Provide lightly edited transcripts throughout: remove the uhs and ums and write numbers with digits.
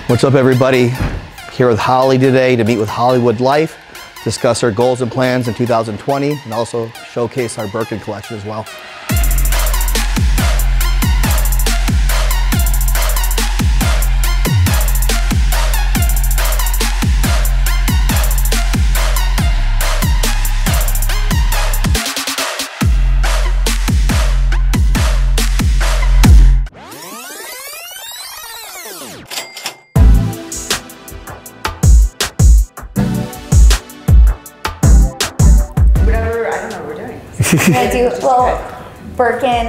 What's up, everybody? Here with Holly today to meet with Hollywood Life, discuss our goals and plans in 2020, and also showcase our Birkin collection as well. I do a little Birkin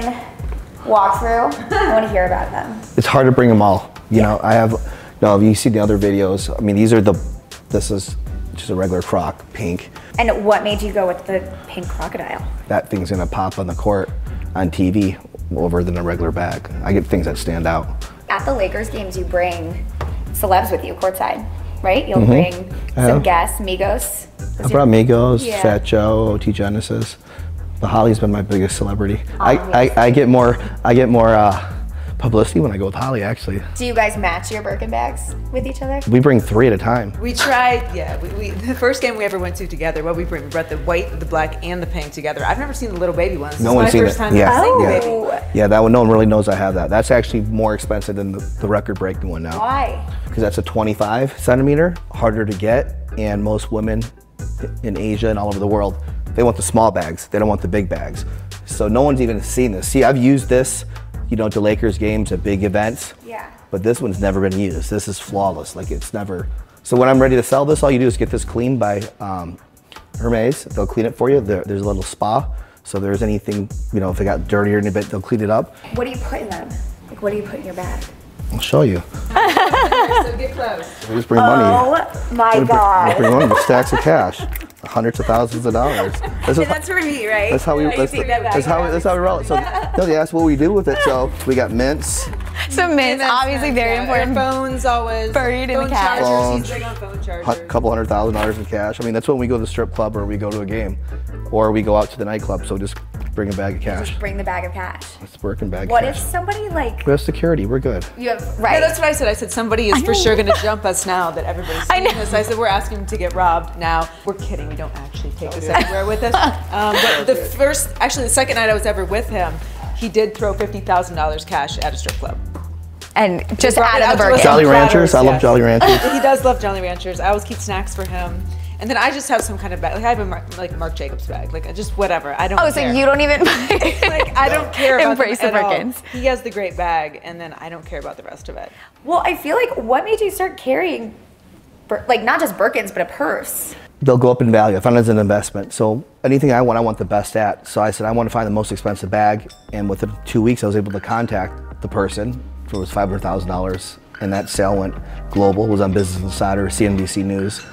walkthrough. I want to hear about them. It's hard to bring them all. You know, I have, no, you see the other videos. I mean, this is just a regular croc, pink. And what made you go with the pink crocodile? That thing's gonna pop on the court on TV over than a regular bag. I get things that stand out. At the Lakers games, you bring celebs with you courtside, right? You'll bring some guests, Migos. I brought Migos, Fat Joe, OT Genesis. But Holly's been my biggest celebrity. I get more publicity when I go with Holly, actually. Do you guys match your Birkin bags with each other? We bring 3 at a time. We tried, yeah. The first game we ever went to together, we brought the white, the black, and the pink together. I've never seen the little baby ones. No one's seen it. This is my first time seeing the baby. Yeah, that one, no one really knows I have that. That's actually more expensive than the record-breaking one now. Why? Because that's a 25 centimeter, harder to get, and most women in Asia and all over the world, they want the small bags. They don't want the big bags. So no one's even seen this. See, I've used this, you know, to Lakers games, at big events. Yeah. But this one's never been used. This is flawless. Like, it's never. So when I'm ready to sell this, all you do is get this cleaned by Hermes. They'll clean it for you. There's a little spa. So there's anything, you know, if it got dirtier in a bit, they'll clean it up. What do you put in them? Like, what do you put in your bag? I'll show you. So get close. We just bring money. Oh my God. We bring money, stacks of cash. Hundreds of thousands of dollars. That's for me, right? That's how we roll it. So no, they asked what we do with it. So we got mints. So mints, obviously very important. Phones always. Buried in the cash. Chargers, he's big on phone chargers. Couple $100,000 in cash. I mean, that's when we go to the strip club or we go to a game, or we go out to the nightclub. So just bring a bag of cash. Just bring the bag of cash. It's a Birkin bag. What if somebody like? We have security. We're good. You have right. Yeah, that's what I said. I said somebody is for sure going to jump us now that everybody's seeing this. I said we're asking to get robbed now. We're kidding. We don't actually take this everywhere with us. But the second night I was ever with him, he did throw $50,000 cash at a strip club. And just out of the Birkin. Jolly Ranchers. I love Jolly Ranchers. He does love Jolly Ranchers. I always keep snacks for him. And then I just have some kind of bag. Like I have a Marc Jacobs bag. Like just whatever. I don't care. Oh, so you don't even like I don't care about embrace the Birkins. He has the great bag, and then I don't care about the rest of it. Well, I feel like what made you start carrying, like not just Birkins, but a purse? They'll go up in value. I found it as an investment. So anything I want the best at. So I said I want to find the most expensive bag, and within 2 weeks I was able to contact the person. So it was $500,000, and that sale went global. It was on Business Insider, CNBC News.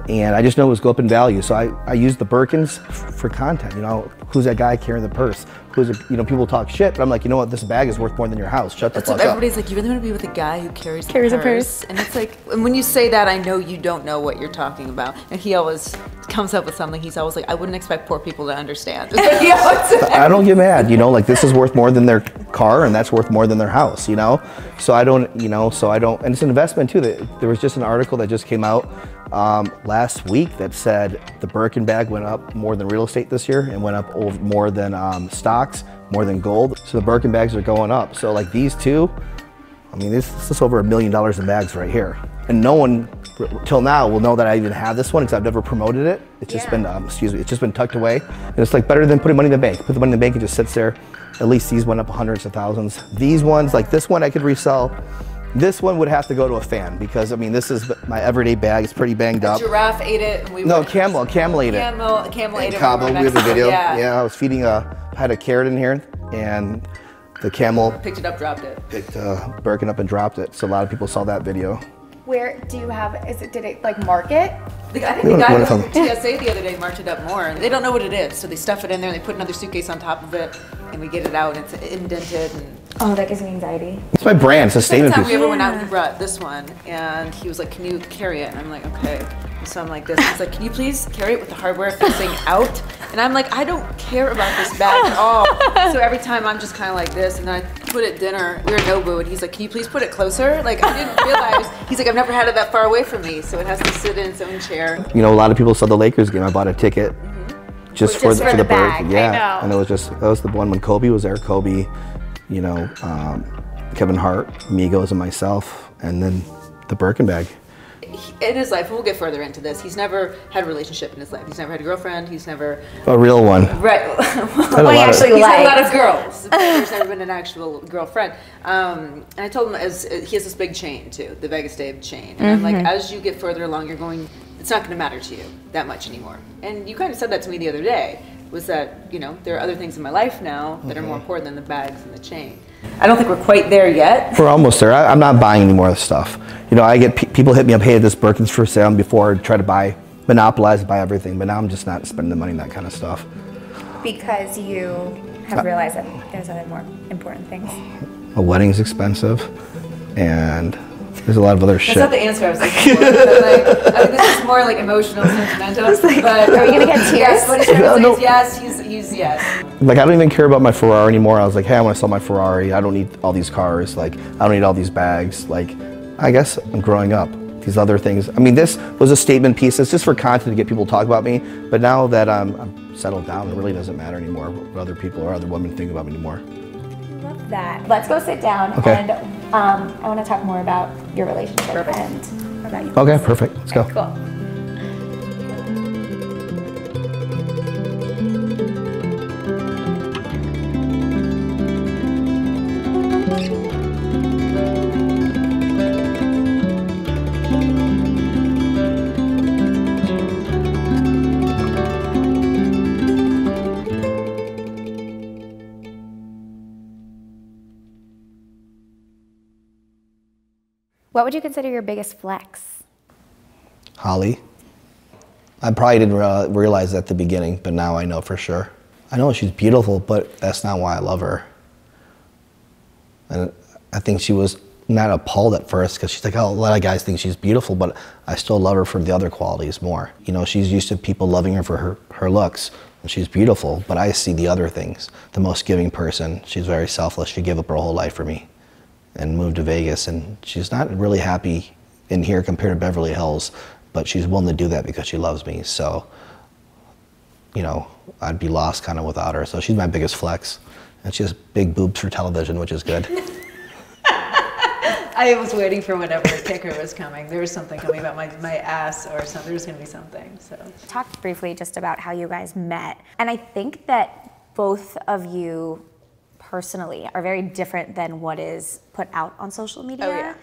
And I just know it was go up in value. So I used the Birkins for content. You know, who's that guy carrying the purse? You know, people talk shit, but I'm like, you know what? This bag is worth more than your house. Shut the fuck up. Everybody's like, you really want to be with a guy who carries a purse? And it's like, and when you say that, I know you don't know what you're talking about. And he always comes up with something. He's always like, I wouldn't expect poor people to understand. I don't get mad. You know, like this is worth more than their car, and that's worth more than their house. You know, so I don't. You know, so I don't. And it's an investment too. There was just an article that just came out last week that said the Birkin bag went up more than real estate this year, and went up more than stocks, more than gold. So the Birkin bags are going up. So like these two, I mean, this is over $1 million in bags right here. And no one till now will know that I even have this one because I've never promoted it. It's just been, it's just been tucked away. And it's like better than putting money in the bank. Put the money in the bank, it just sits there. At least these went up hundreds of thousands. These ones, like this one I could resell. This one would have to go to a fan because, I mean, this is my everyday bag. It's pretty banged up. A giraffe ate it. And Camel ate it. Camel ate it. Cabo, we have the video. Yeah, I was feeding had a carrot in here, and the camel picked it up, dropped it. Picked Birkin up and dropped it. So a lot of people saw that video. Where do you have, did it like market? I think the guy from TSA the other day marked it up more, and they don't know what it is, so they stuff it in there, and they put another suitcase on top of it, and we get it out, and it's indented. And oh, that gives me anxiety. It's my brand, it's a statement piece. The time we ever went out, he brought this one, and he was like, can you carry it? And I'm like, okay. So I'm like this. He's like, can you please carry it with the hardware facing out? And I'm like, I don't care about this bag at all. So every time I'm just kind of like this, and then I put it at dinner. We were at Nobu, and he's like, can you please put it closer? Like, I didn't realize. He's like, I've never had it that far away from me, so it has to sit in its own chair. You know, a lot of people saw the Lakers game. I bought a ticket just for the bag. bird. Yeah, and it was just, that was the one when Kobe was there. Kobe, you know, Kevin Hart, Migos, and myself, and then the Birkin bag. In his life, and we'll get further into this, he's never had a relationship in his life. He's never had a girlfriend. He's never... A real one. Right. Well, he's had a lot of girls. There's never been an actual girlfriend. And I told him, he has this big chain, too, the Vegas Dave chain. And I'm like, as you get further along, you're going, it's not going to matter to you that much anymore. And you kind of said that to me the other day, was that, you know, there are other things in my life now that are more important than the bags and the chain. I don't think we're quite there yet. We're almost there. I'm not buying any more of the stuff. You know, I get people hit me up, hey, this Birkin's for sale, and before I try to monopolize, buy everything. But now I'm just not spending the money on that kind of stuff. Because you have realized that there's other more important things. A wedding's expensive, and there's a lot of other shit. That's not the answer I was looking for. Like, I mean, this is more like emotional, sentimental. But are we gonna get tears? Yes, what he's trying to say is yes, he's yes. Like, I don't even care about my Ferrari anymore. I was like, hey, I want to sell my Ferrari. I don't need all these cars. Like, I don't need all these bags. Like, I guess I'm growing up. These other things. I mean, this was a statement piece. It's just for content to get people to talk about me. But now that I'm settled down, it really doesn't matter anymore what other people or other women think about me anymore. Love that. Let's go sit down, and I want to talk more about your relationship and about you. Okay, perfect. Let's go. Cool. What would you consider your biggest flex? Holly. I probably didn't realize that at the beginning, but now I know for sure. I know she's beautiful, but that's not why I love her. And I think she was not appalled at first, because she's like, oh, a lot of guys think she's beautiful, but I still love her for the other qualities more. You know, she's used to people loving her for her looks, and she's beautiful, but I see the other things. The most giving person. She's very selfless. She gave up her whole life for me and moved to Vegas, and she's not really happy in here compared to Beverly Hills, but she's willing to do that because she loves me. So, you know, I'd be lost kind of without her. So she's my biggest flex, and she has big boobs for television, which is good. I was waiting for whatever kicker was coming. There was something coming about my ass or something. There was going to be something. So Talked briefly just about how you guys met, and I think that both of you personally are very different than what is put out on social media. Oh, yeah.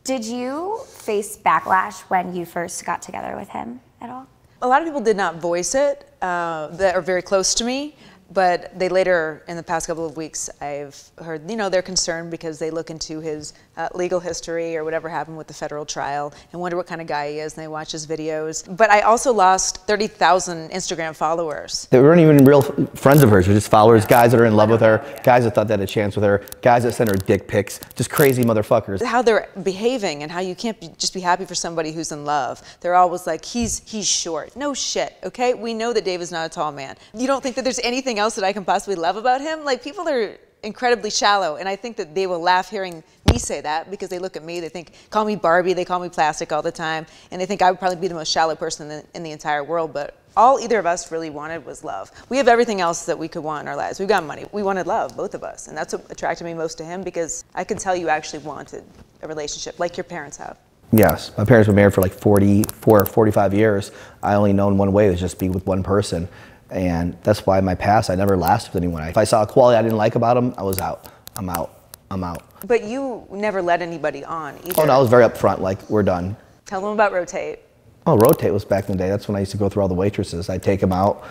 Did you face backlash when you first got together with him at all? a lot of people did not voice it that are very close to me. But they later, in the past couple of weeks, I've heard, you know, they're concerned because they look into his legal history or whatever happened with the federal trial and wonder what kind of guy he is, and they watch his videos. But I also lost 30,000 Instagram followers. They weren't even real friends of hers, they're just followers, guys that are in love with her, guys that thought they had a chance with her, guys that sent her dick pics, just crazy motherfuckers. How they're behaving and how you can't just be happy for somebody who's in love. They're always like, he's short. No shit, okay? We know that Dave is not a tall man. You don't think that there's anything else that I can possibly love about him? Like, people are incredibly shallow, and I think that they will laugh hearing me say that because they look at me, they think, call me Barbie, they call me plastic all the time, and they think I would probably be the most shallow person in the entire world, but all either of us really wanted was love. We have everything else that we could want in our lives. We've got money. We wanted love, both of us, and that's what attracted me most to him, because I could tell you actually wanted a relationship like your parents have. Yes, my parents were married for like 44 or 45 years. I only known one way, was just be with one person. And that's why in my past, I never lasted with anyone. If I saw a quality I didn't like about them, I was out. I'm out. I'm out. But you never led anybody on either. Oh no, I was very upfront, like, we're done. Tell them about Rotate. Oh, Rotate was back in the day. That's when I used to go through all the waitresses. I'd take them out,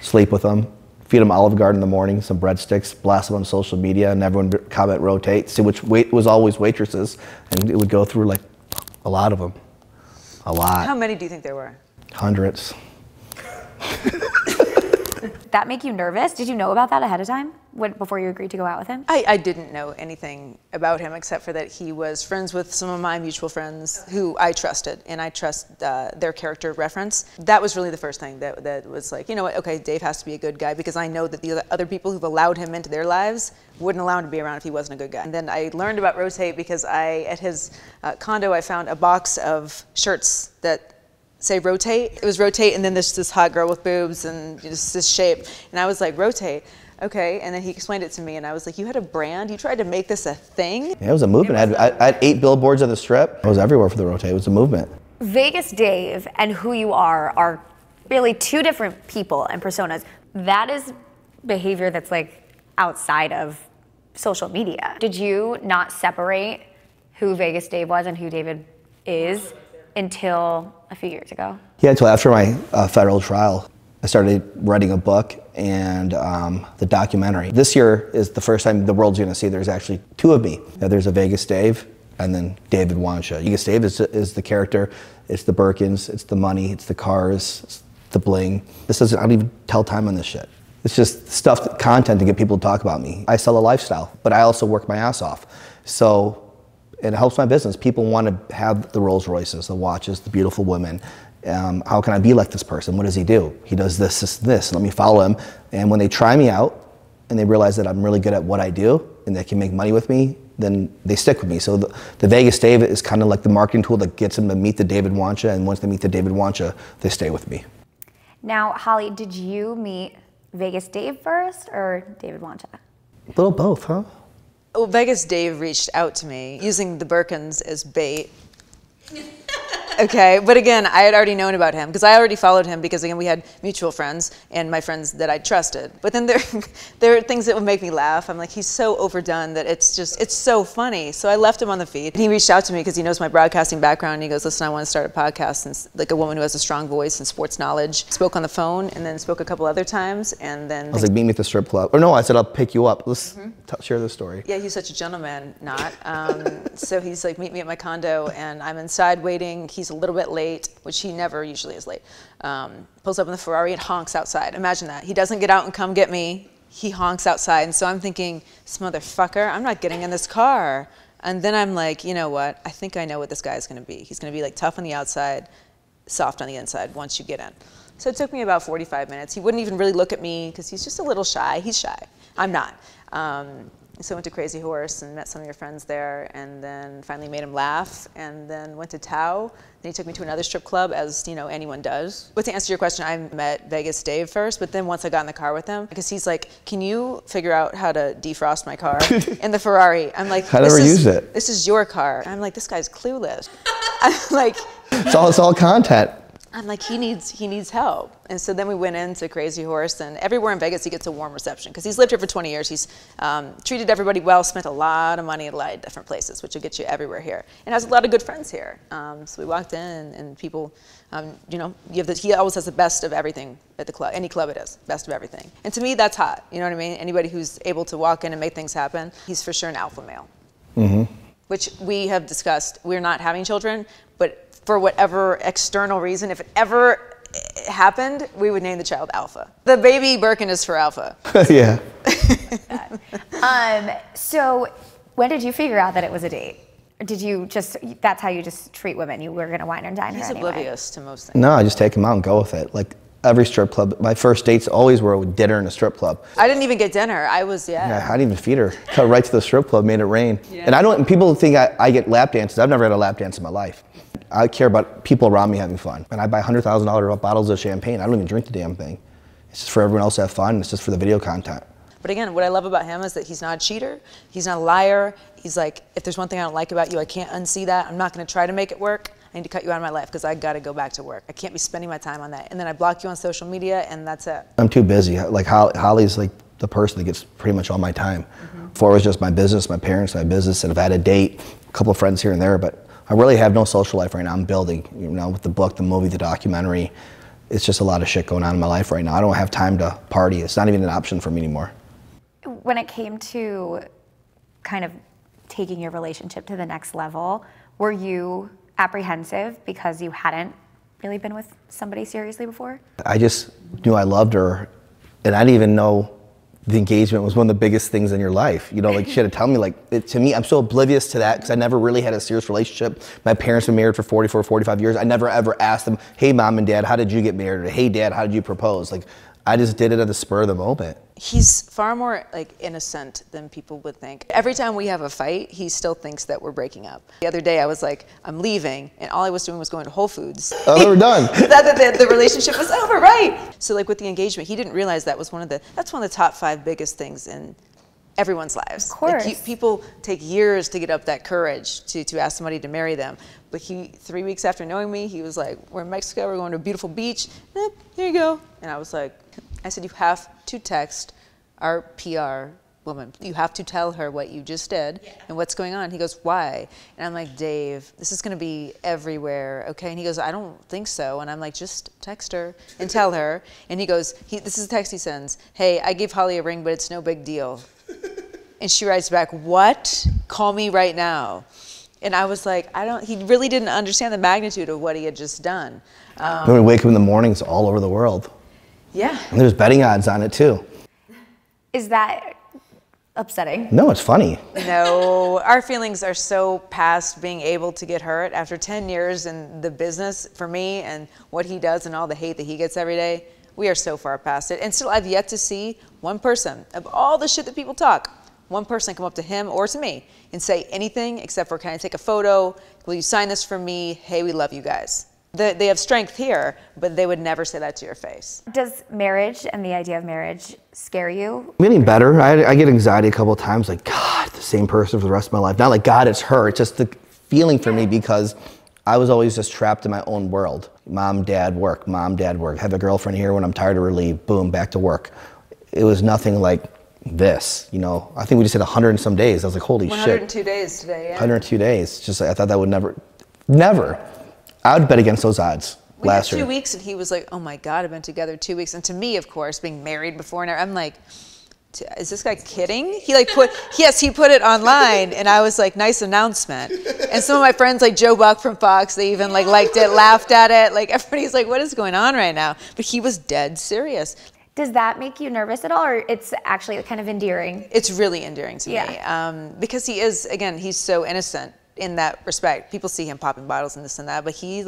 sleep with them, feed them Olive Garden in the morning, some breadsticks, blast them on social media, and everyone would comment Rotate, see which was always waitresses, and it would go through like a lot of them. A lot. How many do you think there were? Hundreds. That make you nervous? Did you know about that ahead of time before you agreed to go out with him? I didn't know anything about him except for that he was friends with some of my mutual friends who I trusted, and I trust their character reference. That was really the first thing that was like, you know what, okay, Dave has to be a good guy, because I know that the other people who've allowed him into their lives wouldn't allow him to be around if he wasn't a good guy. And then I learned about Rotate because at his condo, I found a box of shirts that say Rotate. It was Rotate, and then there's this hot girl with boobs and just this shape. And I was like, Rotate, okay. And then he explained it to me, and I was like, you had a brand? You tried to make this a thing? Yeah, it was a movement. I had 8 billboards on the Strip. I was everywhere for the Rotate. It was a movement. Vegas Dave and who you are really 2 different people and personas. That is behavior that's like outside of social media. Did you not separate who Vegas Dave was and who David is until a few years ago? Yeah, until after my federal trial. I started writing a book and the documentary. This year is the first time the world's gonna see there's actually 2 of me. There's a Vegas Dave and then David Wancha. Vegas Dave is the character, it's the Birkins, it's the money, it's the cars, it's the bling. I don't even tell time on this shit. It's just stuff, content to get people to talk about me. I sell a lifestyle, but I also work my ass off. So it helps my business. People want to have the Rolls Royces, the watches, the beautiful women. How can I be like this person? What does he do? He does this, this, this. Let me follow him. And when they try me out and they realize that I'm really good at what I do and they can make money with me, then they stick with me. So the Vegas Dave is kind of like the marketing tool that gets them to meet the David Wancha. And once they meet the David Wancha, they stay with me. Now, Holly, did you meet Vegas Dave first or David Wancha? A little both, huh? Well, Vegas Dave reached out to me using the Birkins as bait. Okay, but again, I had already known about him because I already followed him because, again, we had mutual friends and my friends that I trusted. But then there are things that would make me laugh. I'm like, he's so overdone that it's so funny. So I left him on the feed. And he reached out to me because he knows my broadcasting background. And he goes, listen, I want to start a podcast. And like a woman who has a strong voice and sports knowledge. Spoke on the phone and then spoke a couple other times. And then I was like, meet me at the strip club. Or no, I said, I'll pick you up. Let's share the story. Yeah, he's such a gentleman, not. So he's like, meet me at my condo. And I'm inside waiting. He's a little bit late, which he never usually is late. Pulls up in the Ferrari and honks outside. Imagine that. He doesn't get out and come get me. He honks outside. And so I'm thinking, this motherfucker, I'm not getting in this car. And then I'm like, you know what? I think I know what this guy's going to be. He's going to be like tough on the outside, soft on the inside once you get in. So it took me about 45 minutes. He wouldn't even really look at me because he's just a little shy. He's shy. I'm not. So I went to Crazy Horse and met some of your friends there, and then finally made him laugh, and then went to Tao. Then he took me to another strip club, as you know anyone does. But to answer your question, I met Vegas Dave first, but then once I got in the car with him, because he's like, can you figure out how to defrost my car in the Ferrari? I'm like, I never used it. This is your car. I'm like, this guy's clueless. I'm like, it's all content. I'm like, he needs help. And so then we went into Crazy Horse, and everywhere in Vegas he gets a warm reception because he's lived here for 20 years. He's treated everybody well, spent a lot of money at a lot of different places, which will get you everywhere here, and has a lot of good friends here. So we walked in, and people, you know, he always has the best of everything at the club, any club it is, best of everything. And to me, that's hot. You know what I mean? Anybody who's able to walk in and make things happen, he's for sure an alpha male. Mm-hmm. Which we have discussed. We're not having children, but for whatever external reason, if it ever happened, we would name the child Alpha. The baby Birkin is for Alpha. Yeah. So when did you figure out that it was a date? Or did you just, that's how you just treat women? You were going to wine and dine her anyway? He's oblivious to most things. No, I just take him out and go with it. Like every strip club, my first dates always were with dinner in a strip club. I didn't even get dinner. I didn't even feed her. Cut right to the strip club, made it rain. Yeah. And people think I get lap dances. I've never had a lap dance in my life. I care about people around me having fun. And I buy $100,000 bottles of champagne. I don't even drink the damn thing. It's just for everyone else to have fun. It's just for the video content. But again, what I love about him is that he's not a cheater. He's not a liar. He's like, if there's one thing I don't like about you, I can't unsee that. I'm not going to try to make it work. I need to cut you out of my life because I got to go back to work. I can't be spending my time on that. And then I block you on social media, and that's it. I'm too busy. Like Holly's like the person that gets pretty much all my time. Before it was just my business, my parents, my business, and I've had a date, a couple of friends here and there, but I really have no social life right now. I'm building, you know, with the book, the movie, the documentary. It's just a lot of shit going on in my life right now. I don't have time to party. It's not even an option for me anymore. When it came to kind of taking your relationship to the next level, were you apprehensive because you hadn't really been with somebody seriously before? I just knew I loved her And I didn't even know the engagement was one of the biggest things in your life. You know, like she had to tell me, like, to me, I'm so oblivious to that because I never really had a serious relationship. My parents were married for 44, 45 years. I never ever asked them, hey, mom and dad, how did you get married? Or hey, dad, how did you propose? Like, I just did it at the spur of the moment. He's far more like innocent than people would think. Every time we have a fight, he still thinks that we're breaking up. The other day I was like, I'm leaving, and all I was doing was going to Whole Foods. Oh, they were done. the relationship was over, right? So like with the engagement, he didn't realize that was that's one of the top 5 biggest things in everyone's lives. Of course. Like people take years to get up that courage to ask somebody to marry them. But 3 weeks after knowing me, he was like, we're in Mexico, we're going to a beautiful beach. Here you go. And I was like, I said, you have to text our PR woman. You have to tell her what you just did and what's going on. He goes, why? And I'm like, Dave, this is going to be everywhere, okay? And he goes, I don't think so. And I'm like, just text her and tell her. And he goes, this is a text he sends. Hey, I gave Holly a ring, but it's no big deal. And she writes back, what? Call me right now. And I was like, he really didn't understand the magnitude of what he had just done. When we wake up in the mornings all over the world. Yeah. And there's betting odds on it too. Is that upsetting? No, it's funny. No, our feelings are so past being able to get hurt. After 10 years in the business for me and what he does and all the hate that he gets every day, we are so far past it. And still, I've yet to see one person, of all the shit that people talk, one person come up to him or to me and say anything except for, can I take a photo? Will you sign this for me? Hey, we love you guys. They have strength here, but they would never say that to your face. Does marriage and the idea of marriage scare you? I'm getting better. I get anxiety a couple of times, like, God, the same person for the rest of my life. Not like, God, it's her. It's just the feeling for me because I was always just trapped in my own world. Mom, dad, work. Mom, dad, work. Have a girlfriend here when I'm tired of her, leave. Boom, back to work. It was nothing like this, you know. I think we just hit 100 and some days. I was like, holy 102 shit. 102 days today, yeah. 102 days. Just like, I thought that would never. I would bet against those odds last year. We had 2 weeks and he was like, oh my God, I've been together 2 weeks. And to me, of course, being married before and I'm like, is this guy kidding? He put it online and I was like, nice announcement. And some of my friends like Joe Buck from Fox, they even like liked it, laughed at it. Like everybody's like, what is going on right now? But he was dead serious. Does that make you nervous at all, or it's actually kind of endearing? It's really endearing to me because he is, again, he's so innocent in that respect. People see him popping bottles and this and that, but he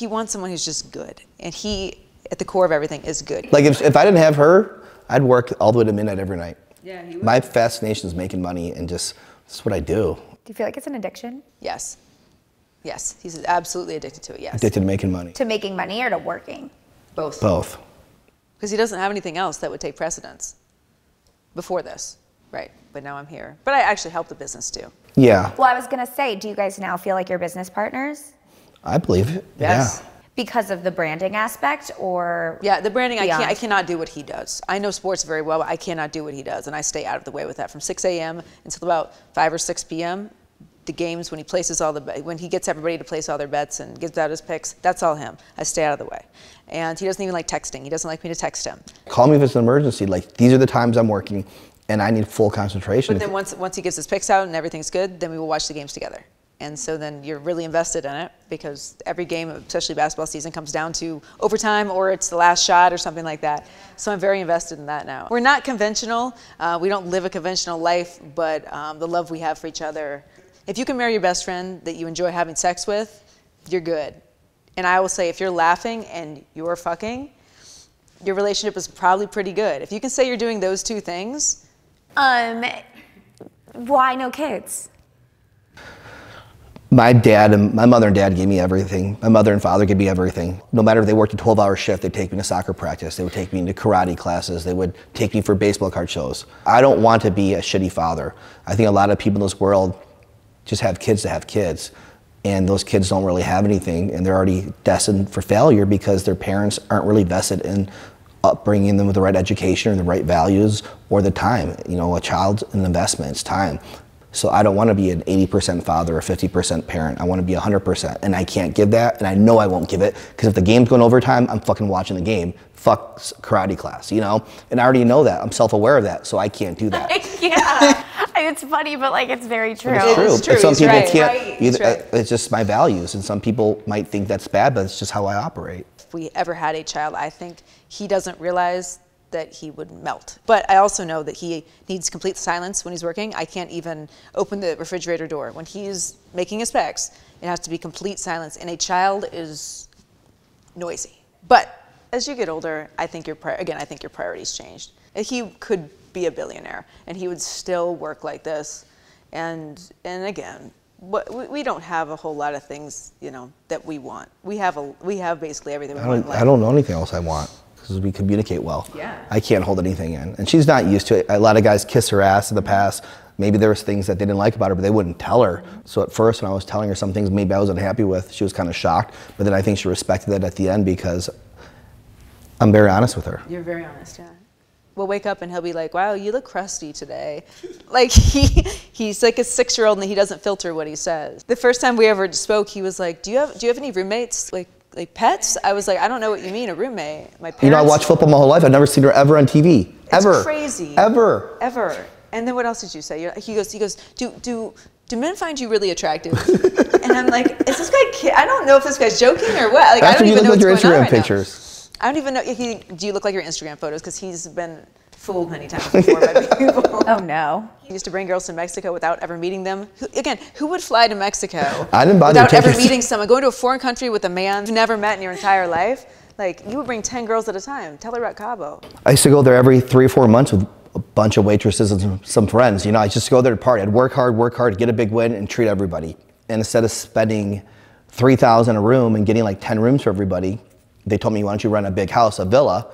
wants someone who's just good. And he, at the core of everything, is good. Like if I didn't have her, I'd work all the way to midnight every night. Yeah, he would. My fascination is making money and just, that's what I do. Do you feel like it's an addiction? Yes. Yes, he's absolutely addicted to it, yes. Addicted to making money. To making money or to working? Both. Both. Because he doesn't have anything else that would take precedence before this. Right, but now I'm here. But I actually help the business too. Yeah. Well, I was gonna say, do you guys now feel like you're business partners? I believe it, Yes. yeah. Because of the branding aspect, or? Yeah, the branding, beyond? I cannot do what he does. I know sports very well, but I cannot do what he does, and I stay out of the way with that. From 6 a.m. until about 5 or 6 p.m., the games, when he places when he gets everybody to place all their bets and gives out his picks, that's all him. I stay out of the way. And he doesn't even like texting. He doesn't like me to text him. Call me if it's an emergency. Like, these are the times I'm working, and I need full concentration. But then once he gives his picks out and everything's good, then we will watch the games together. And so then you're really invested in it because every game, especially basketball season, comes down to overtime or it's the last shot or something like that. So I'm very invested in that now. We're not conventional. We don't live a conventional life, but the love we have for each other. If you can marry your best friend that you enjoy having sex with, you're good. And I will say, if you're laughing and you're fucking, your relationship is probably pretty good. If you can say you're doing those two things. Why no kids? My mother and dad gave me everything. My mother and father gave me everything. No matter if they worked a 12-hour shift, they'd take me to soccer practice. They would take me into karate classes. They would take me for baseball card shows. I don't want to be a shitty father. I think a lot of people in this world just have kids to have kids. And those kids don't really have anything, and they're already destined for failure because their parents aren't really vested in upbringing them with the right education or the right values or the time. You know, a child's an investment, it's time. So I don't want to be an 80% father or 50% parent. I want to be 100%, and I can't give that, and I know I won't give it, because if the game's going overtime, I'm fucking watching the game. Fuck karate class, you know? And I already know that. I'm self-aware of that, so I can't do that. Yeah. It's funny, but like it's very true. It's true. It's true. Some people Right. can't. Right. Either, Right. It's just my values, and some people might think that's bad, but it's just how I operate. If we ever had a child, I think he doesn't realize that he would melt. But I also know that he needs complete silence when he's working. I can't even open the refrigerator door. When he's making his pecs, it has to be complete silence. And a child is noisy. But as you get older, I think your priorities changed. He could be a billionaire, and he would still work like this. And again, we don't have a whole lot of things, you know, that we want. We have basically everything we want in life. I don't know anything else I want, because we communicate well. Yeah. I can't hold anything in. And she's not used to it. A lot of guys kiss her ass in the past. Maybe there was things that they didn't like about her, but they wouldn't tell her. So at first, when I was telling her some things maybe I wasn't happy with, she was kind of shocked. But then I think she respected it at the end, because I'm very honest with her. You're very honest, yeah. We'll wake up and he'll be like, wow, you look crusty today. Like he's like a 6-year-old and he doesn't filter what he says. The first time we ever spoke, he was like, do you have any roommates, like pets? I was like, I don't know what you mean, a roommate. My parents. You know, I watched football my whole life. I've never seen her ever on TV. Ever. It's crazy. Ever. Ever. And then what else did you say? He goes, do men find you really attractive? And I'm like, is this guy I don't know if this guy's joking or what. Like, I don't even know what's going on right now. Pictures. I don't even know. Do you look like your Instagram photos? Because he's been fooled many times before by people. Oh no. He used to bring girls to Mexico without ever meeting them. Who would fly to Mexico I didn't bother without ever meeting someone? Going to a foreign country with a man you've never met in your entire life? Like, you would bring 10 girls at a time. Tell her about Cabo. I used to go there every 3 or 4 months with a bunch of waitresses and some friends. You know, I just go there to party. I'd work hard, get a big win, and treat everybody. And instead of spending $3,000 a room and getting like 10 rooms for everybody, they told me, why don't you rent a big house, a villa?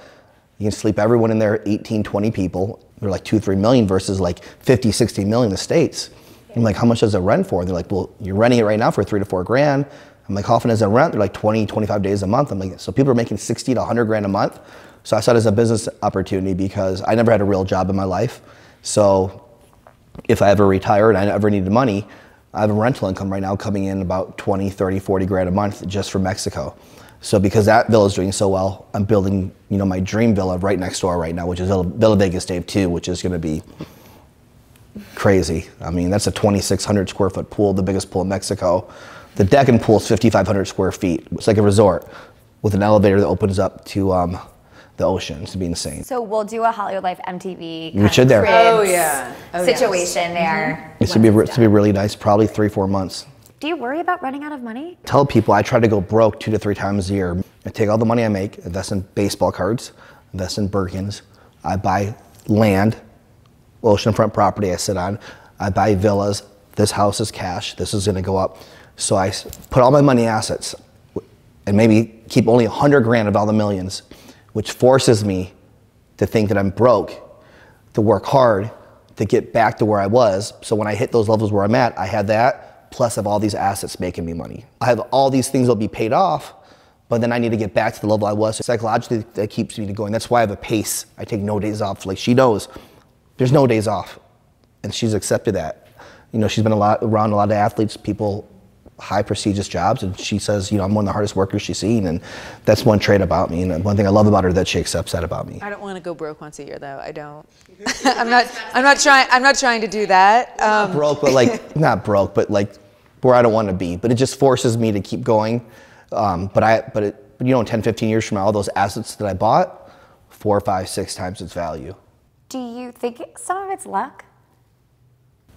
You can sleep everyone in there, 18, 20 people. They're like 2-3 million versus like 50, 60 million in the States. I'm like, how much does it rent for? They're like, well, you're renting it right now for 3 to 4 grand. I'm like, how often does it rent? They're like 20, 25 days a month. I'm like, so people are making 60 to 100 grand a month. So I saw it as a business opportunity because I never had a real job in my life. So if I ever retire and I ever needed money, I have a rental income right now coming in about 20, 30, 40 grand a month just from Mexico. So because that villa is doing so well, I'm building, you know, my dream villa right next door right now, which is Villa Vegas Dave 2, which is going to be crazy. I mean, that's a 2,600 square foot pool, the biggest pool in Mexico. The deck and pool is 5,500 square feet. It's like a resort with an elevator that opens up to the ocean. It's be insane. So we'll do a Hollywood Life MTV We should there. Oh yeah. situation there. It's to be really nice, probably 3-4 months. Do you worry about running out of money? Tell people I try to go broke 2 to 3 times a year. I take all the money I make, invest in baseball cards, invest in Birkins. I buy land, oceanfront property I sit on. I buy villas. This house is cash. This is going to go up. So I put all my money assets and maybe keep only 100 grand of all the millions, which forces me to think that I'm broke, to work hard, to get back to where I was. So when I hit those levels where I'm at, I had that. Plus I have all these assets making me money. I have all these things that'll be paid off, but then I need to get back to the level I was. Psychologically, that keeps me going. That's why I have a pace. I take no days off. Like, she knows there's no days off, and she's accepted that. You know, she's been around a lot of athletes, people, high prestigious jobs, and she says, you know, I'm one of the hardest workers she's seen, and that's one trait about me. And one thing I love about her that she accepts that about me. I don't want to go broke once a year, though. I don't. I'm not trying to do that. Not broke, but like not broke, but like where I don't want to be. But it just forces me to keep going. But you know, in 10, 15 years from now, all those assets that I bought, 4, 5, 6 times its value. Do you think some of it's luck?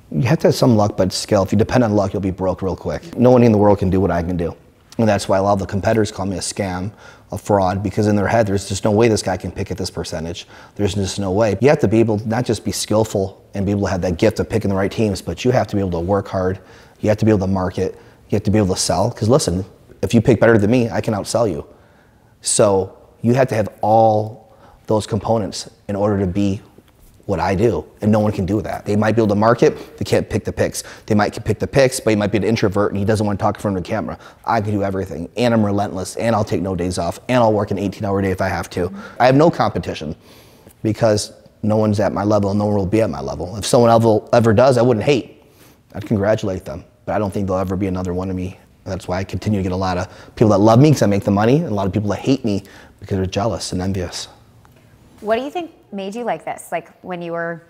You have to have some luck, but skill. If you depend on luck, you'll be broke real quick. No one in the world can do what I can do. And that's why a lot of the competitors call me a scam, a fraud, because in their head, there's just no way this guy can pick at this percentage. There's just no way. You have to be able to not just be skillful and be able to have that gift of picking the right teams, but you have to be able to work hard. You have to be able to market. You have to be able to sell. Because listen, if you pick better than me, I can outsell you. So you have to have all those components in order to be what I do, and no one can do that. They might be able to market, they can't pick the picks. They might pick the picks, but he might be an introvert and he doesn't want to talk in front of the camera. I can do everything, and I'm relentless, and I'll take no days off, and I'll work an 18-hour day if I have to. I have no competition because no one's at my level, and no one will be at my level. If someone ever does, I wouldn't hate. I'd congratulate them, but I don't think there'll ever be another one of me. That's why I continue to get a lot of people that love me because I make the money, and a lot of people that hate me because they're jealous and envious. What do you think made you like this? Like when you were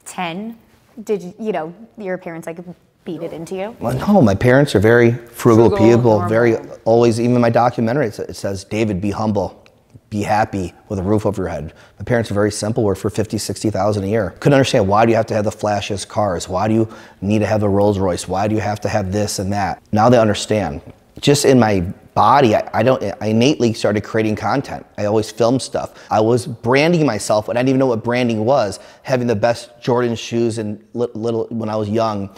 10, did you know, your parents like beat it into you? Well, no, my parents are very frugal people, normal. very always, even in my documentary, it says, David, be humble. be happy with a roof over your head. My parents are very simple, work for 50, 60,000 a year. Couldn't understand, why do you have to have the flashiest cars? Why do you need to have a Rolls Royce? Why do you have to have this and that? Now they understand. Just in my body, I innately started creating content. I always filmed stuff. I was branding myself, but I didn't even know what branding was. Having the best Jordan shoes and when I was young,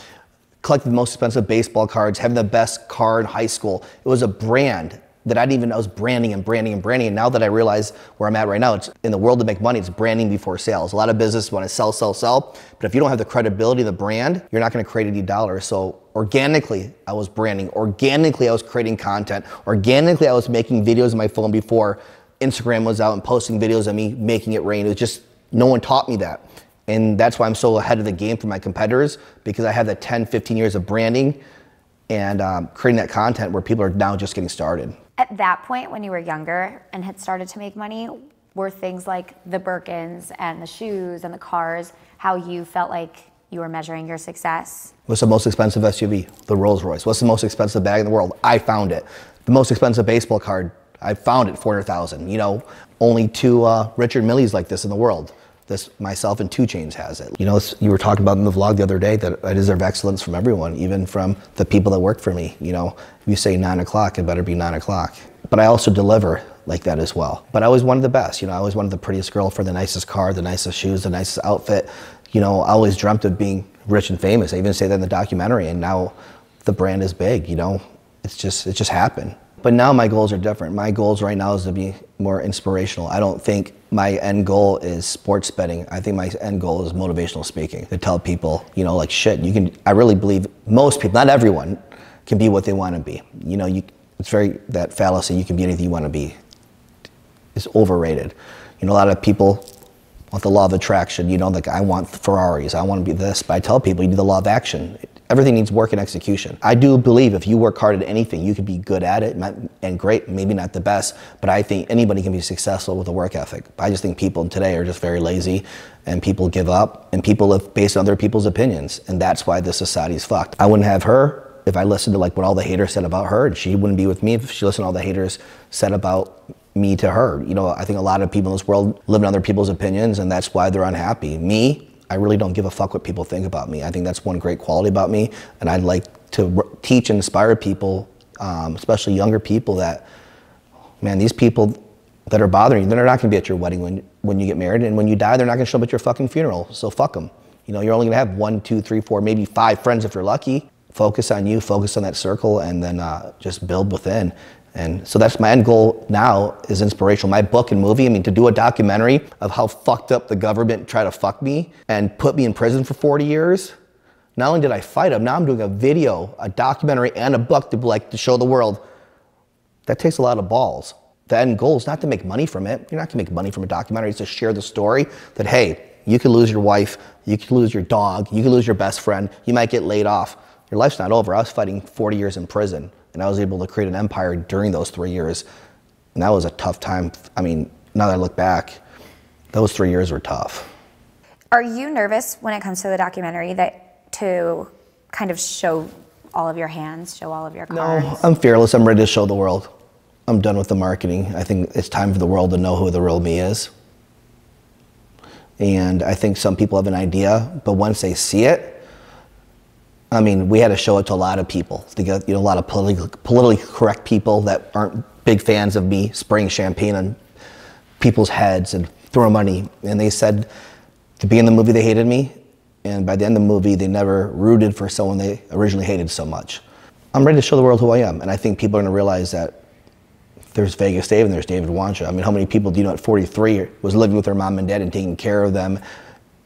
collecting the most expensive baseball cards, having the best car in high school. It was a brand that I didn't even know. I was branding and branding and branding. And now that I realize where I'm at right now, it's in the world to make money, it's branding before sales. A lot of business want to sell, sell, sell. But if you don't have the credibility of the brand, you're not going to create any dollars. So organically, I was branding. Organically, I was creating content. Organically, I was making videos on my phone before Instagram was out and posting videos of me making it rain. It was just, no one taught me that. And that's why I'm so ahead of the game from my competitors, because I have that 10, 15 years of branding and creating that content where people are now just getting started. At that point, when you were younger and had started to make money, were things like the Birkins and the shoes and the cars how you felt like you were measuring your success? What's the most expensive SUV? The Rolls Royce. What's the most expensive bag in the world? I found it. The most expensive baseball card, I found it, 400,000. You know, only 2 Richard Milles like this in the world. This, myself and 2 Chainz has it. You know, you were talking about in the vlog the other day that I deserve excellence from everyone, even from the people that work for me. You know, if you say 9 o'clock, it better be 9 o'clock. But I also deliver like that as well. But I always wanted the best. You know, I always wanted the prettiest girl for the nicest car, the nicest shoes, the nicest outfit. You know, I always dreamt of being rich and famous. I even say that in the documentary, and now the brand is big, you know. It just happened. But now my goals are different. My goals right now is to be more inspirational. I don't think my end goal is sports betting. I think my end goal is motivational speaking, to tell people, you know, like, shit, you can, I really believe most people, not everyone, can be what they want to be. You know, it's very, that fallacy, you can be anything you want to be, is overrated. You know, a lot of people want the law of attraction, you know, like, I want Ferraris, I want to be this, but I tell people you need the law of action. Everything needs work and execution. I do believe if you work hard at anything, you could be good at it and great, maybe not the best, but I think anybody can be successful with a work ethic. I just think people today are just very lazy, and people give up, and people live based on other people's opinions, and that's why this society's fucked. I wouldn't have her if I listened to like what all the haters said about her, and she wouldn't be with me if she listened to all the haters said about me to her. You know, I think a lot of people in this world live in other people's opinions, and that's why they're unhappy. Me, I really don't give a fuck what people think about me. I think that's one great quality about me, and I'd like to teach and inspire people, especially younger people, that, man, these people that are bothering you, they're not gonna be at your wedding when you get married, and when you die, they're not gonna show up at your fucking funeral, so fuck them. You know, you're only gonna have 1, 2, 3, 4, maybe 5 friends if you're lucky. Focus on you, focus on that circle, and then just build within. And so that's my end goal now, is inspirational. My book and movie, I mean, to do a documentary of how fucked up the government tried to fuck me and put me in prison for 40 years. Not only did I fight them, now I'm doing a video, a documentary, and a book to show the world. That takes a lot of balls. The end goal is not to make money from it. You're not gonna make money from a documentary. It's to share the story that, hey, you could lose your wife, you could lose your dog, you could lose your best friend, you might get laid off. Your life's not over. I was fighting 40 years in prison, and I was able to create an empire during those 3 years. And that was a tough time. I mean, now that I look back, those 3 years were tough. Are you nervous when it comes to the documentary to kind of show all of your hands, show all of your cards? No, I'm fearless. I'm ready to show the world. I'm done with the marketing. I think it's time for the world to know who the real me is. And I think some people have an idea, but once they see it, I mean, we had to show it to a lot of people. To get, you know, a lot of politically correct people that aren't big fans of me spraying champagne on people's heads and throwing money. And they said, to be in the movie, they hated me. And by the end of the movie, they never rooted for someone they originally hated so much. I'm ready to show the world who I am. And I think people are gonna realize that there's Vegas Dave and there's David Wancha. I mean, how many people do you know at 43 was living with their mom and dad and taking care of them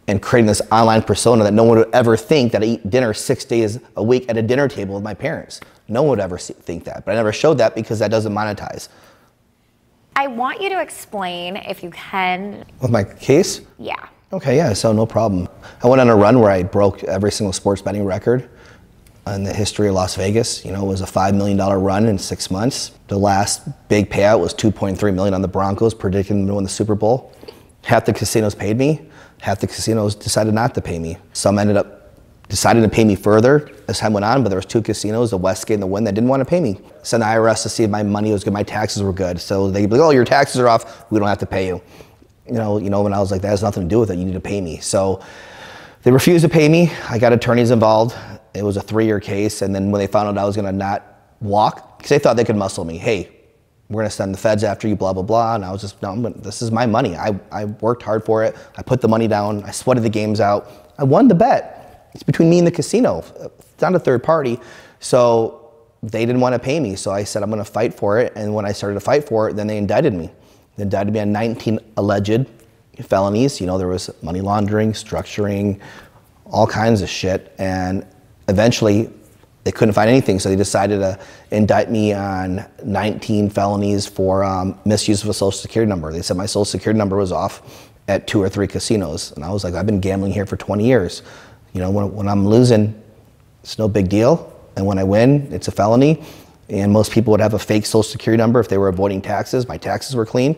and creating this online persona that no one would ever think that I eat dinner 6 days a week at a dinner table with my parents. No one would ever think that, but I never showed that because that doesn't monetize. I want you to explain, if you can. With my case? Yeah. Okay, yeah, so no problem. I went on a run where I broke every single sports betting record in the history of Las Vegas. You know, it was a $5 million run in 6 months. The last big payout was $2.3 million on the Broncos, predicting them to win the Super Bowl. Half the casinos paid me. Half the casinos decided not to pay me. Some ended up decided to pay me further as time went on, but there was 2 casinos, the Westgate and the Wynn, that didn't want to pay me. Sent the IRS to see if my money was good, my taxes were good. So they'd be like, oh, your taxes are off, we don't have to pay you. You know, when I was like, that has nothing to do with it, you need to pay me. So they refused to pay me. I got attorneys involved. It was a 3-year case. And then when they found out I was gonna not walk, because they thought they could muscle me. Hey, we're gonna send the feds after you, blah, blah, blah. And I was just, no, this is my money. I worked hard for it. I put the money down. I sweated the games out. I won the bet. It's between me and the casino. It's not a third party. So they didn't want to pay me. So I said, I'm gonna fight for it. And when I started to fight for it, then they indicted me. They indicted me on 19 alleged felonies. You know, there was money laundering, structuring, all kinds of shit. And eventually they couldn't find anything. So they decided to indict me on 19 felonies for misuse of a social security number. They said my social security number was off at 2 or 3 casinos. And I was like, I've been gambling here for 20 years. You know, when I'm losing, it's no big deal. And when I win, it's a felony. And most people would have a fake social security number if they were avoiding taxes. My taxes were clean.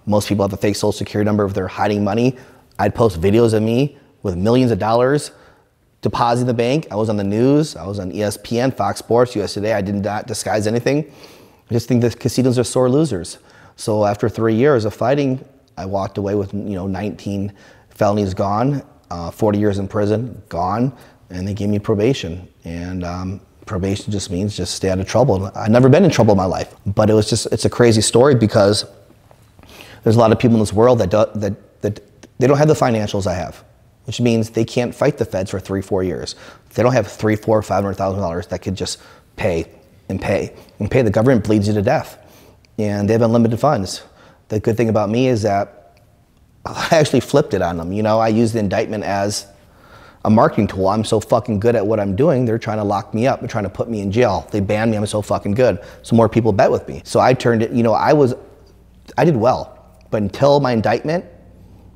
Most people have a fake social security number if they're hiding money. I'd post videos of me with millions of dollars depositing in the bank. I was on the news. I was on ESPN, Fox Sports, USA Today. I did not disguise anything. I just think the casinos are sore losers. So after 3 years of fighting, I walked away with 19 felonies gone, 40 years in prison gone, and they gave me probation. And probation just means just stay out of trouble. I've never been in trouble in my life, but it's a crazy story because there's a lot of people in this world that they don't have the financials I have, which means they can't fight the feds for 3-4 years. They don't have $300,000, $400,000, $500,000 that could just pay and pay and pay. The government bleeds you to death, and they have unlimited funds. The good thing about me is that I actually flipped it on them. You know, I used the indictment as a marketing tool. I'm so fucking good at what I'm doing, they're trying to lock me up. They're trying to put me in jail. They banned me, I'm so fucking good. So more people bet with me. So I turned it, I did well. But until my indictment,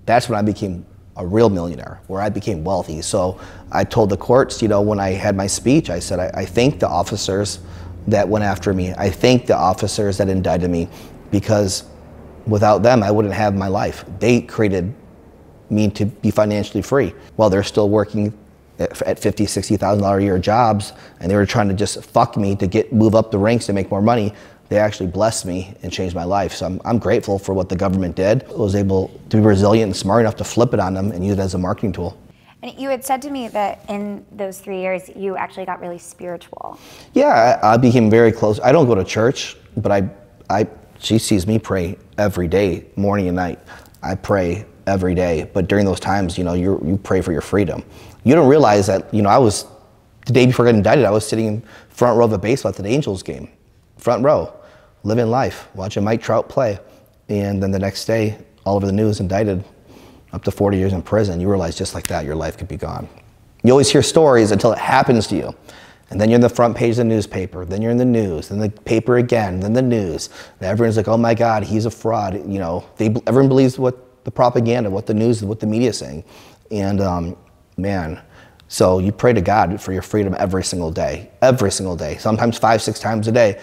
that's when I became a real millionaire, where I became wealthy. So I told the courts, when I had my speech, I said, I thank the officers that went after me. I thank the officers that indicted me, because without them, I wouldn't have my life. They created me to be financially free while they're still working at $50,000, $60,000 a year jobs, and they were trying to just fuck me to move up the ranks to make more money. They actually blessed me and changed my life. So I'm grateful for what the government did. I was able to be resilient and smart enough to flip it on them and use it as a marketing tool. And you had said to me that in those 3 years, you actually got really spiritual. Yeah, I became very close. I don't go to church, but she sees me pray every day, morning and night. I pray every day, but during those times, you pray for your freedom. You don't realize that, the day before I got indicted, I was sitting in front row of a baseball at the Angels game, front row, living life, watching Mike Trout play. And then the next day, all over the news, indicted, up to 40 years in prison. You realize just like that, your life could be gone. You always hear stories until it happens to you. And then you're in the front page of the newspaper, then you're in the news, then the paper again, then the news. And everyone's like, oh my God, he's a fraud. Everyone believes what the propaganda, what the news, what the media is saying. And man, so you pray to God for your freedom every single day, sometimes 5, 6 times a day.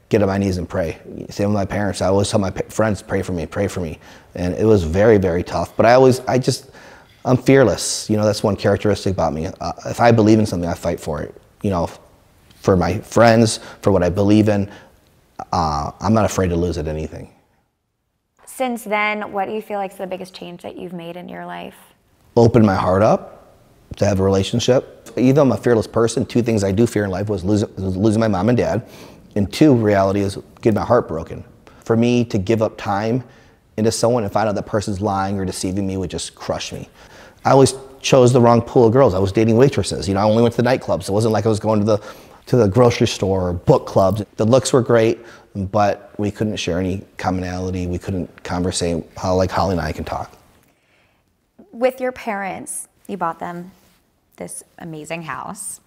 Get on my knees and pray. Same with my parents. I always tell my friends, pray for me. And it was very, very tough. But I'm fearless. That's one characteristic about me. If I believe in something, I fight for it. For my friends, for what I believe in, I'm not afraid to lose at anything. Since then, what do you feel like is the biggest change that you've made in your life? Open my heart up to have a relationship. Even though I'm a fearless person, 2 things I do fear in life was losing my mom and dad. And 2, reality is getting my heart broken. For me to give up time into someone and find out that person's lying or deceiving me would just crush me. I always chose the wrong pool of girls. I was dating waitresses. I only went to the nightclubs. It wasn't like I was going to the grocery store or book clubs. The looks were great, but we couldn't share any commonality. We couldn't conversate how like Holly and I can talk. With your parents, you bought them this amazing house.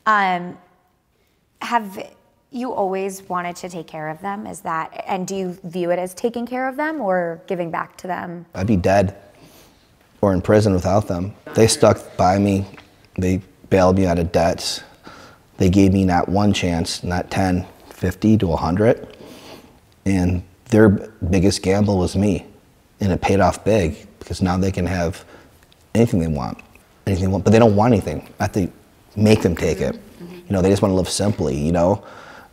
Have you always wanted to take care of them? And do you view it as taking care of them or giving back to them? I'd be dead or in prison without them. They stuck by me. They bailed me out of debts. They gave me not 1 chance, not 10, 50 to 100. And their biggest gamble was me. And it paid off big because now they can have anything they want. anything, but they don't want anything. I have to make them take it. You know, they just want to live simply, you know.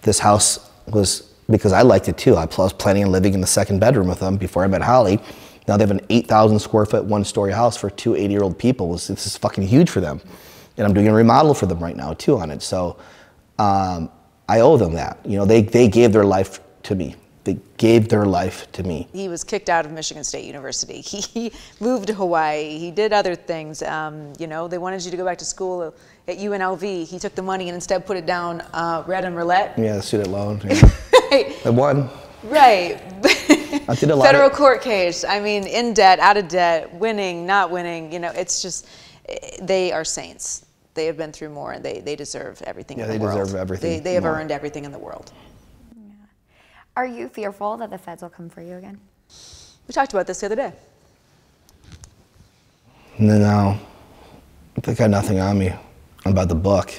This house was, because I liked it too. I was planning on living in the second bedroom with them before I met Holly. Now they have an 8,000 square foot, 1-story house for two 80-year-old people. This is fucking huge for them. And I'm doing a remodel for them right now too on it. So I owe them that. You know, they gave their life to me. They gave their life to me. He was kicked out of Michigan State University. He moved to Hawaii. He did other things. You know, they wanted you to go back to school at UNLV. He took the money and instead put it down red and roulette. Yeah, the student loan. Yeah. Right. I won. Right. I did a lot Federal court case. I mean, in debt, out of debt, winning, not winning. You know, it's just, they are saints. They have been through more, and they deserve everything in the world. Yeah, they deserve everything. They have earned everything in the world. Are you fearful that the feds will come for you again? We talked about this the other day. No, they got nothing on me about the book.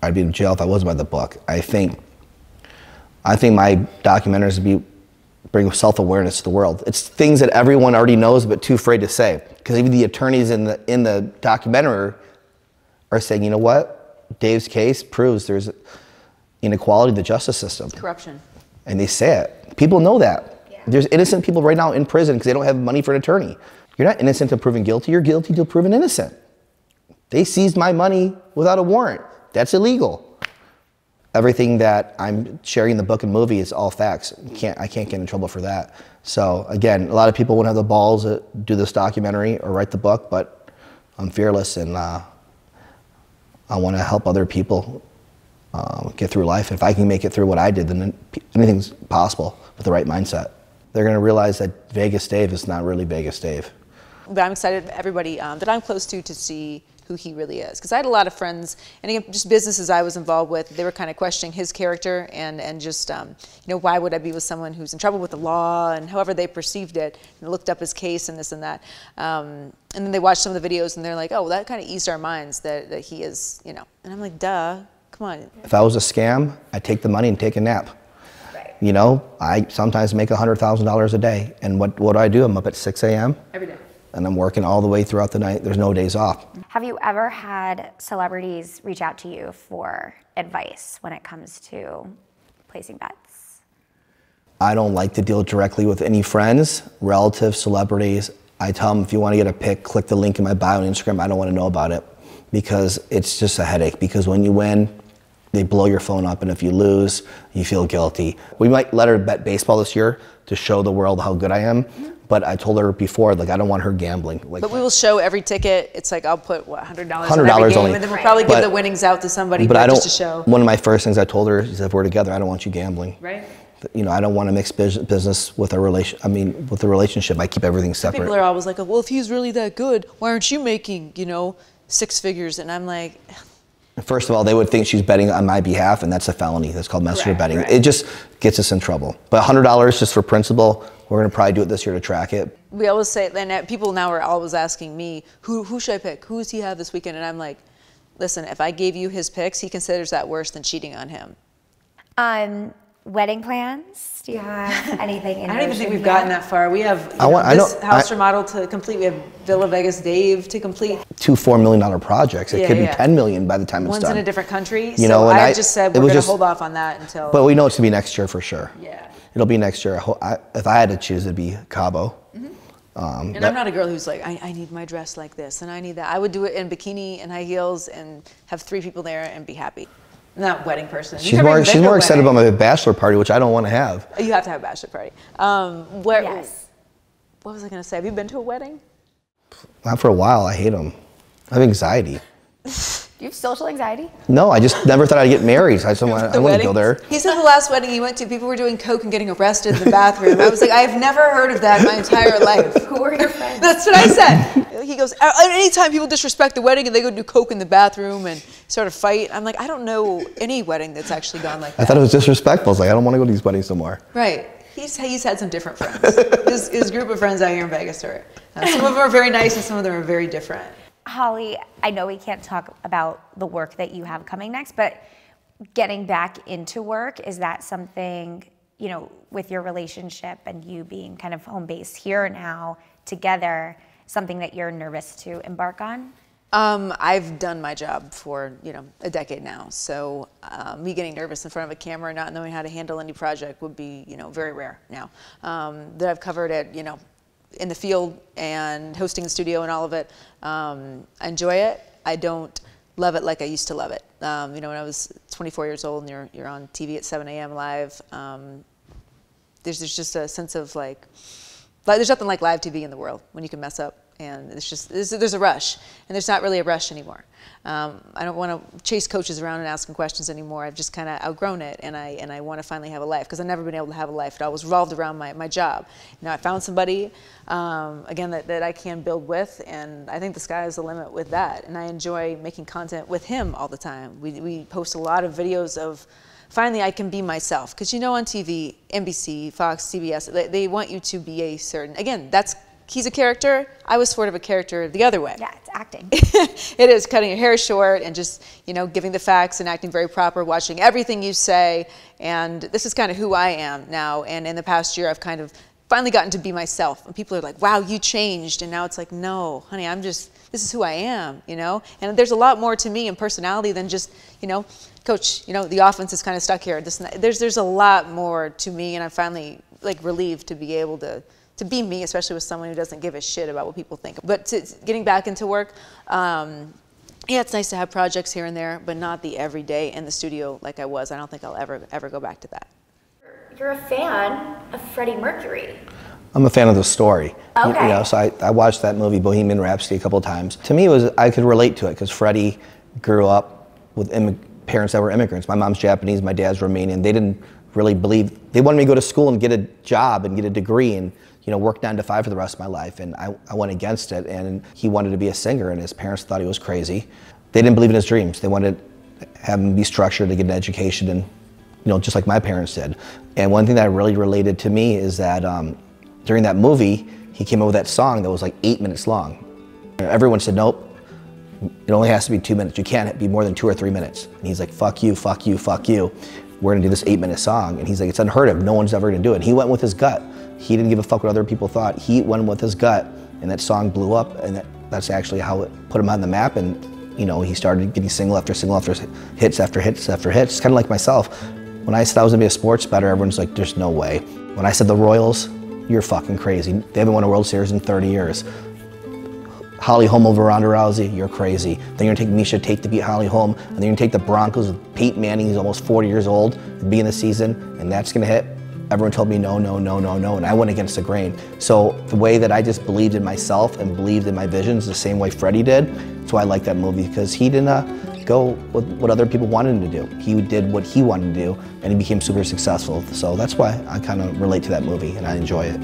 I'd be in jail if I wasn't about the book. I think my documentaries would bring self-awareness to the world. It's things that everyone already knows but too afraid to say. Because even the attorneys in the documentary are saying, you know what? Dave's case proves there's inequality in the justice system. Corruption. And they say it. People know that. Yeah. There's innocent people right now in prison because they don't have money for an attorney. You're not innocent until proven guilty. You're guilty until proven innocent. They seized my money without a warrant. That's illegal. Everything that I'm sharing in the book and movie is all facts. I can't get in trouble for that. So again, a lot of people won't have the balls to do this documentary or write the book, but I'm fearless, and I want to help other people get through life. If I can make it through what I did, then anything's possible with the right mindset. They're going to realize that Vegas Dave is not really Vegas Dave. But I'm excited for everybody that I'm close to see who he really is. Because I had a lot of friends, and again, just businesses I was involved with, they were kind of questioning his character and just, you know, why would I be with someone who's in trouble with the law, and however they perceived it, and looked up his case and this and that. And then they watched some of the videos and they're like, oh, well, that kind of eased our minds that he is, you know. And I'm like, duh. Come on. If I was a scam, I'd take the money and take a nap. Right. You know, I sometimes make $100,000 a day. And what do I do? I'm up at 6 a.m. every day. And I'm working all the way throughout the night. There's no days off. Have you ever had celebrities reach out to you for advice when it comes to placing bets? I don't like to deal directly with any friends, relatives, celebrities. I tell them, if you want to get a pick, click the link in my bio on Instagram. I don't want to know about it because it's just a headache. Because when you win, they blow your phone up, and if you lose, you feel guilty. We might let her bet baseball this year to show the world how good I am, but I told her before, like, I don't want her gambling. Like, but we will show every ticket. It's like, I'll put, what, $100 on every game, only. And then we'll probably give the winnings out to somebody just to show. One of my first things I told her is, if we're together, I don't want you gambling. Right. You know, I don't want to mix business with a with the relationship. I keep everything separate. People are always like, well, if he's really that good, why aren't you making, you know, 6 figures? And I'm like... First of all, they would think she's betting on my behalf, and that's a felony. That's called messenger betting. It just gets us in trouble. But $100 just for principle, we're going to probably do it this year to track it. We always say, and people now are always asking me, who should I pick? Who does he have this weekend? And I'm like, listen, if I gave you his picks, he considers that worse than cheating on him. Wedding plans? Do you have anything in I don't even think we've gotten that far. We have this house remodel to complete. We have Villa Vegas Dave to complete. 2 $4 million projects. It could be 10 million by the time it's done. One's in a different country. You know, and I just said we're going to hold off on that until. But we know it's going to be next year for sure. Yeah. It'll be next year. If I had to choose, it'd be Cabo. And I'm not a girl who's like, I need my dress like this and I need that. I would do it in bikini and high heels and have 3 people there and be happy. I'm not a wedding person. She's more excited about my bachelor party, which I don't want to have. You have to have a bachelor party. Yes. What was I going to say? Have you been to a wedding? Not for a while. I hate them. I have anxiety. Do you have social anxiety? No, I just never thought I'd get married. So I wouldn't go there. He said the last wedding he went to, people were doing coke and getting arrested in the bathroom. I was like, I've never heard of that in my entire life. Who were your friends? That's what I said. He goes, anytime people disrespect the wedding and they go do coke in the bathroom and sort of fight, I'm like, I don't know any wedding that's actually gone like that. I thought it was disrespectful. I was like, I don't want to go to these weddings no more. Right. He's had some different friends. His group of friends out here in Vegas are, some of them are very nice and some of them are very different. Holly, I know we can't talk about the work that you have coming next, but getting back into work, is that something, you know, with your relationship and you being kind of home base here now together, something that you're nervous to embark on? I've done my job for, a decade now. So me getting nervous in front of a camera and not knowing how to handle any project would be, very rare now. That I've covered it, in the field and hosting the studio and all of it. I enjoy it. I don't love it like I used to love it. When I was 24 years old and you're on TV at 7 a.m. live, there's just a sense of like there's nothing like live TV in the world when you can mess up. And there's a rush, and there's not really a rush anymore. I don't want to chase coaches around and ask them questions anymore. I've just kind of outgrown it, and I want to finally have a life, because I've never been able to have a life. It always revolved around my job. I found somebody, again, that I can build with, and I think the sky is the limit with that. And I enjoy making content with him all the time. We post a lot of videos of finally I can be myself, because on TV, NBC, Fox, CBS, they want you to be a certain, again, he's a character. I was sort of a character the other way. Yeah, it's acting. It is cutting your hair short and just, giving the facts and acting very proper, watching everything you say. And this is kind of who I am now. And in the past year, I've kind of finally gotten to be myself. And people are like, wow, you changed. And now it's like, no, honey, this is who I am, And there's a lot more to me and personality than just, coach, the offense is kind of stuck here. There's a lot more to me. And I'm finally relieved to be able to be me, especially with someone who doesn't give a shit about what people think. But getting back into work, yeah, it's nice to have projects here and there, but not the everyday in the studio like I was. I don't think I'll ever go back to that. You're a fan of Freddie Mercury. I'm a fan of the story. Okay. So I watched that movie Bohemian Rhapsody a couple of times. To me, I could relate to it because Freddie grew up with parents that were immigrants. My mom's Japanese, my dad's Romanian. They didn't really believe, they wanted me to go to school and get a job and get a degree and work 9 to 5 for the rest of my life, and I went against it. And he wanted to be a singer, and his parents thought he was crazy. They didn't believe in his dreams. They wanted to have him be structured to get an education, and just like my parents did. And one thing that really related to me is that during that movie, he came up with that song that was like 8 minutes long. Everyone said, nope, it only has to be 2 minutes. You can't be more than 2 or 3 minutes. And he's like, fuck you, fuck you, fuck you. We're gonna do this 8-minute song. And he's like, it's unheard of. No one's ever gonna do it. And he went with his gut. He didn't give a fuck what other people thought. He went with his gut, and that song blew up, and that's actually how it put him on the map. And he started getting single after single after hits after hits after hits. It's kind of like myself. When I said I was gonna be a sports bettor, everyone's like, there's no way. When I said the Royals, you're fucking crazy. They haven't won a World Series in 30 years. Holly Holm over Ronda Rousey, you're crazy. Then you're gonna take Misha Tate to beat Holly Holm, and then you're gonna take the Broncos with Peyton Manning, he's almost 40 years old, at the beginning of the season, and that's gonna hit. Everyone told me no, no, no, no, no, and I went against the grain. So the way that I just believed in myself and believed in my visions the same way Freddie did, that's why I like that movie, because he didn't go with what other people wanted him to do. He did what he wanted to do, and he became super successful. So that's why I kind of relate to that movie, and I enjoy it.